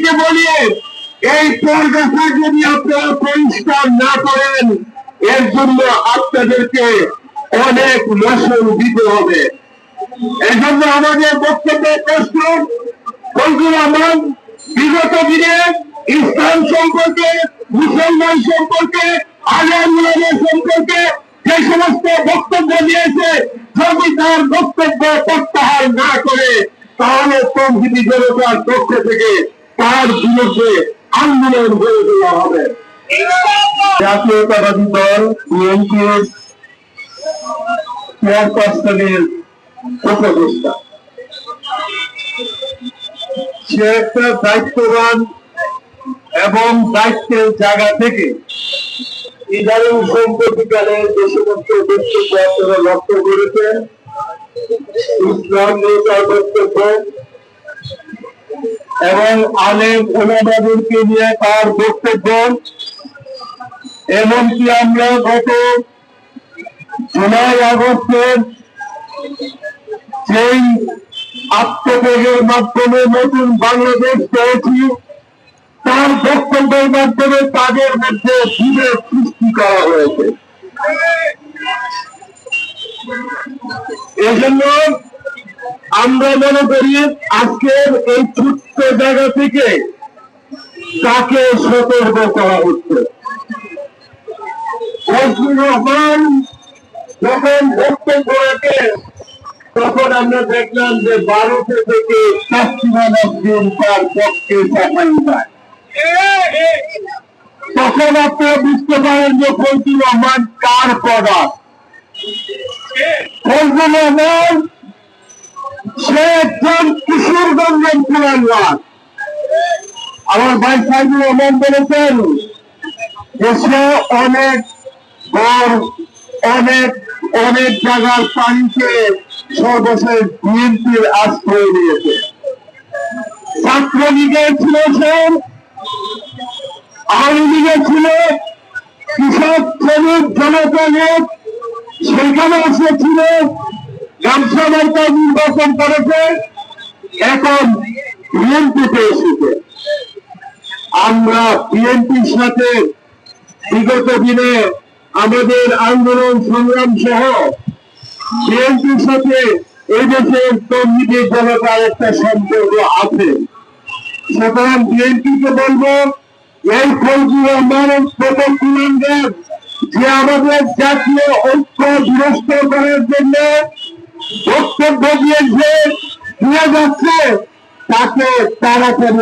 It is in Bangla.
আপনাদেরকে বলি, এই পরগাছা যদি আপনারা পরিষ্কার না করেন, এর জন্য আপনাদেরকে অনেক মাসুল দিতে হবে। এই জন্য আমাদের বক্তব্য প্রশ্ন, ফজলুর রহমান বিগত দিনে ইসলাম সম্পর্কে, মুসলমান সম্পর্কে, আলেম ওলামা সম্পর্কে যে সমস্ত বক্তব্য দিয়েছে, যদি তার বক্তব্য প্রত্যাহার না করে, তাহলে তৌহিদি জনতার পক্ষ থেকে তার বিরুদ্ধে আন্দোলন গড়ে তোলা হবে। জাতীয়তাবাদী দল বিএনপির চেয়ারপারসনের উপদেষ্টা, সে একটা দায়িত্ববান এবং দায়িত্বের জায়গা থেকে ইদানিং সম্প্রতিকালে যে সমস্ত বক্তব্য আপনারা লক্ষ্য করেছেন, ইসলাম নিয়ে তার বক্তব্য এবং আলেম ওলামাদেরকে নিয়ে তার বক্তব্য, এমনকি আমরা গত জুলাই আগস্টের যেই আত্মত্যাগের মাধ্যমে নতুন বাংলাদেশ পেয়েছি, তার বক্তব্যের মাধ্যমে তাদের মধ্যে বিভেদ সৃষ্টি করা হয়েছে। এজন্য আমরা মনে করি আজকের এই ছোট্ট জায়গা থেকে তাকে সতর্ক করা হচ্ছে। ফজলুর রহমান যখন বক্তব্য রাখেন, তখন আমরা দেখলাম যে ভারতে থেকে তার পক্ষে চাপাই যায়। তখন আপনারা বুঝতে পারেন যে ফজলুর রহমান কার প্রোডাক্ট। ফজলুর রহমান সে একজন কিশোরগঞ্জের পুরান। আমার ভাই সাইদুর রহমান বলেছেন যে সে অনেক অনেক জায়গার পানিতে সর্বশেষ বিএনপির আশ্রয় নিয়েছে। ছাত্রলীগের ছিল সে, আওয়ামী লীগের ছিল, কৃষক শ্রমিক জনতা লীগ সেখানে এসেছিল, গামছা মার্কা নির্বাচন করেছে, এখন বিএনপিতে এসেছে। আমরা বিএনপির সাথে বিগত দিনে আমাদের আন্দোলন সংগ্রাম সহ বিএনপির সাথে এই দেশের তৌহিদি জনতার একটা সম্পর্ক আছে। সুতরাং বিএনপিকে বলবো, এই ফজলুর রহমানের প্রবর্তনের যে আমাদের জাতীয় ঐক্য বিনষ্ট করার জন্য বক্তব্য দিয়ে যাচ্ছে, তাকে তাড়াতাড়ি